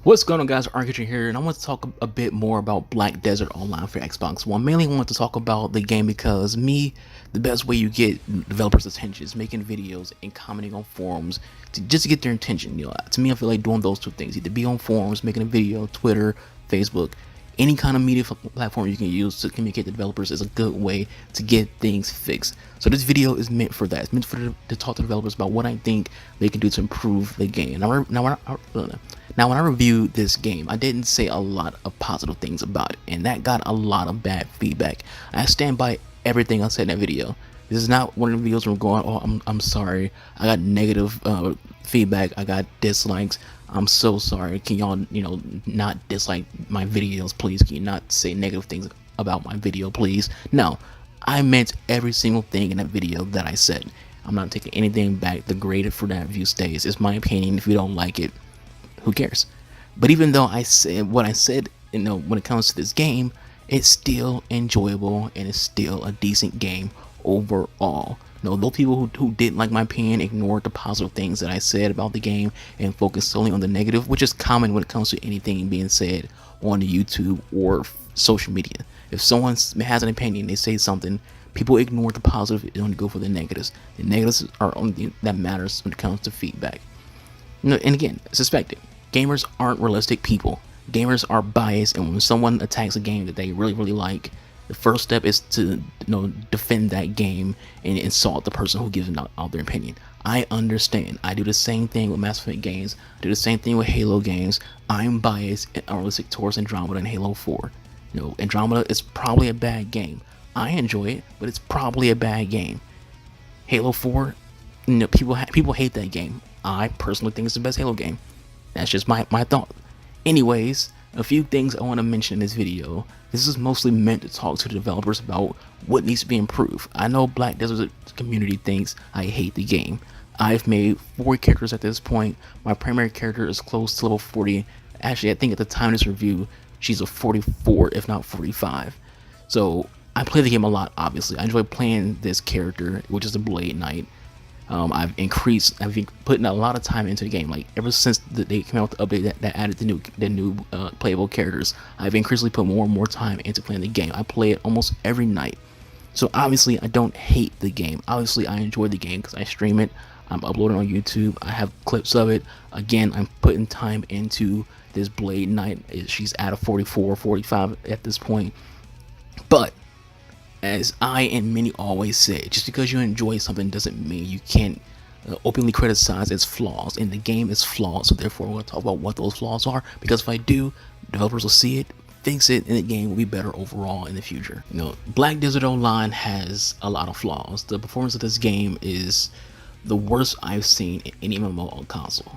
What's going on, guys? Architecture here, and I want to talk a bit more about Black Desert Online for Xbox One. Mainly, I want to talk about the game because the best way you get developers' attention is making videos and commenting on forums just to get their attention. To me, I feel like doing those two things: either be on forums, making a video, Twitter, Facebook, any kind of media platform you can use to communicate to developers is a good way to get things fixed. So this video is meant for that. It's meant to talk to developers about what I think they can do to improve the game. Now, when I reviewed this game, I didn't say a lot of positive things about it, and that got a lot of bad feedback. I stand by everything I said in that video. This is not one of the videos where I'm going, oh, I'm sorry, I got negative feedback, I got dislikes, I'm so sorry. Can y'all, not dislike my videos, please? Can you not say negative things about my video, please? No, I meant every single thing in that video that I said. I'm not taking anything back. The grade for that view stays. It's my opinion. If you don't like it, who cares? But even though I said what I said, when it comes to this game, it's still enjoyable and it's still a decent game overall. Those people who didn't like my opinion ignored the positive things that I said about the game and focused solely on the negative, which is common when it comes to anything being said on YouTube or social media. If someone has an opinion, they say something, people ignore the positive and only go for the negatives. The negatives are only that matters when it comes to feedback. And again, suspect it. Gamers aren't realistic people. Gamers are biased, and when someone attacks a game that they really like, the first step is to defend that game and insult the person who gives out their opinion. I understand. I do the same thing with Mass Effect games. I do the same thing with Halo games. I'm biased and unrealistic towards Andromeda and Halo 4. Andromeda is probably a bad game. I enjoy it, but it's probably a bad game. Halo 4, people hate that game. I personally think it's the best Halo game. That's just my thought. Anyways, a few things I want to mention in this video. This is mostly meant to talk to the developers about what needs to be improved. I know Black Desert community thinks I hate the game. I've made 4 characters at this point. My primary character is close to level 40. Actually, I think at the time of this review, she's a 44, if not 45. So I play the game a lot, obviously. I enjoy playing this character, which is the Blade Knight. I've been putting a lot of time into the game. Like ever since they came out with the update that added the new playable characters, I've increasingly put more and more time into playing the game. I play it almost every night. So obviously I don't hate the game. Obviously I enjoy the game because I stream it. I'm uploading on YouTube. I have clips of it. Again, I'm putting time into this Blade Knight. She's at a 44, 45 at this point. But as I and many always say, just because you enjoy something doesn't mean you can't openly criticize its flaws. And the game is flawed, so therefore we're going to talk about what those flaws are. Because if I do, developers will see it, fix it, and the game will be better overall in the future. Black Desert Online has a lot of flaws. The performance of this game is the worst I've seen in any MMO on console.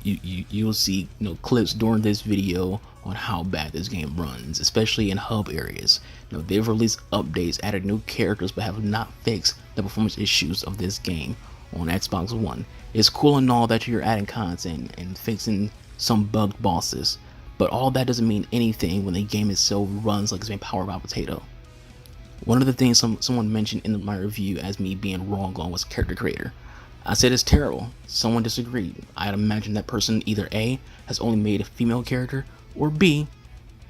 You'll see clips during this video on how bad this game runs, especially in hub areas. They've released updates, added new characters, but have not fixed the performance issues of this game on Xbox One. It's cool and all that you're adding content and fixing some bugged bosses, but all that doesn't mean anything when the game itself runs like it's been powered by a potato. One of the things someone mentioned in my review as me being wrong on was character creator. I said it's terrible. Someone disagreed. I'd imagine that person either A, has only made a female character, or B,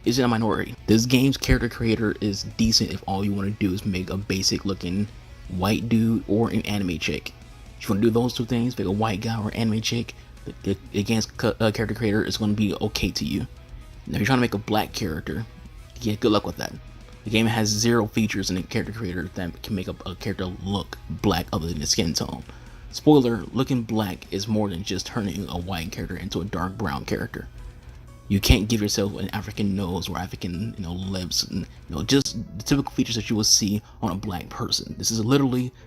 is in a minority. This game's character creator is decent if all you want to do is make a basic looking white dude or an anime chick. If you want to do those two things, make a white guy or anime chick, the game's character creator is going to be okay to you. Now if you're trying to make a black character, yeah, good luck with that. The game has 0 features in the character creator that can make a character look black other than the skin tone. Spoiler, looking black is more than just turning a white character into a dark brown character. You can't give yourself an African nose or African, lips, and just the typical features that you will see on a black person. This is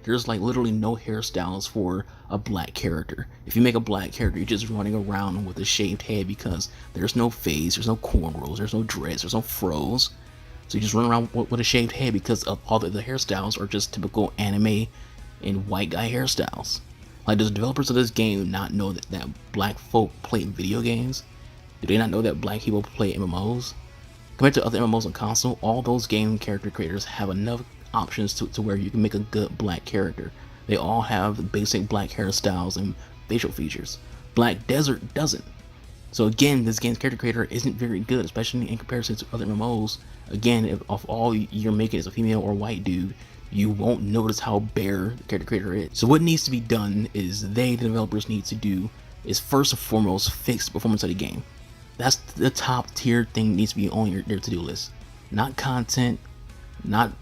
there's literally no hairstyles for a black character. If you make a black character, you're just running around with a shaved head because there's no face, there's no cornrows, there's no dreads, there's no froze. So you just run around with a shaved head because of all the hairstyles are just typical anime and white guy hairstyles. Like, does the developers of this game not know that black folk play video games? Do they not know that black people play MMOs? Compared to other MMOs on console, all those game character creators have enough options to where you can make a good black character. They all have basic black hairstyles and facial features. Black Desert doesn't. So again, this game's character creator isn't very good, especially in comparison to other MMOs. Again, if all you're making is a female or white dude, you won't notice how bare the character creator is. So what needs to be done is the developers need to do is first and foremost fix the performance of the game. That's the top tier thing needs to be on your to-do list. Not content, not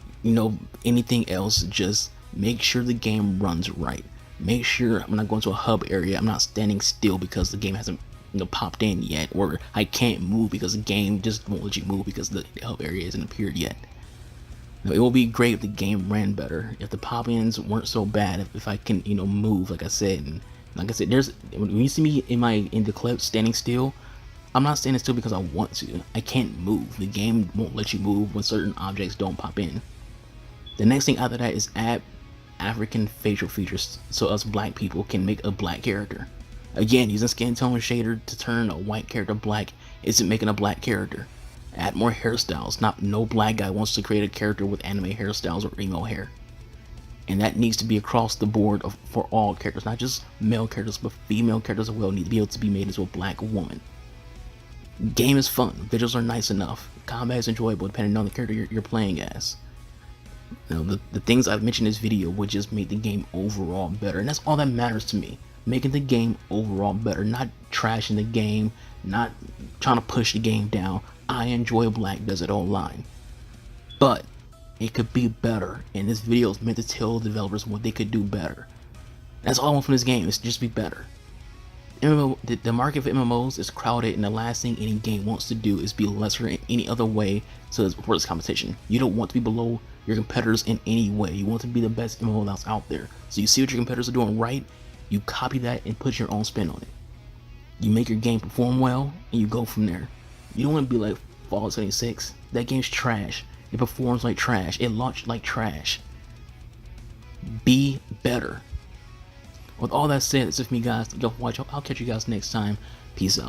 anything else, just make sure the game runs right. Make sure when I go into a hub area, I'm not standing still because the game hasn't popped in yet, or I can't move because the game just won't let you move because the hub area hasn't appeared yet. It will be great if the game ran better, if the pop-ins weren't so bad, if I can move like I said. And like I said, there's when you see me in the clip standing still, I'm not standing still because I want to. I can't move. The game won't let you move when certain objects don't pop in. The next thing after that is add African facial features so us black people can make a black character. Again, using skin tone shader to turn a white character black isn't making a black character. Add more hairstyles. No black guy wants to create a character with anime hairstyles or emo hair. And that needs to be across the board for all characters, not just male characters, but female characters as well need to be able to be made into a black woman. Game is fun, visuals are nice enough, combat is enjoyable depending on the character you're playing as. The things I've mentioned in this video would just make the game overall better, and that's all that matters to me. Making the game overall better, not trashing the game, not trying to push the game down. I enjoy Black Desert Online, but it could be better, and this video is meant to tell developers what they could do better. That's all I want from this game, is just be better. The market for MMOs is crowded, and the last thing any game wants to do is be lesser in any other way for this competition. You don't want to be below your competitors in any way. You want to be the best MMO that's out there. So you see what your competitors are doing right, you copy that and put your own spin on it. You make your game perform well, and you go from there. You don't want to be like Fallout 76. That game's trash. It performs like trash. It launched like trash. Be better. With all that said, it's just me, guys. Yo, watch. I'll catch you guys next time. Peace out.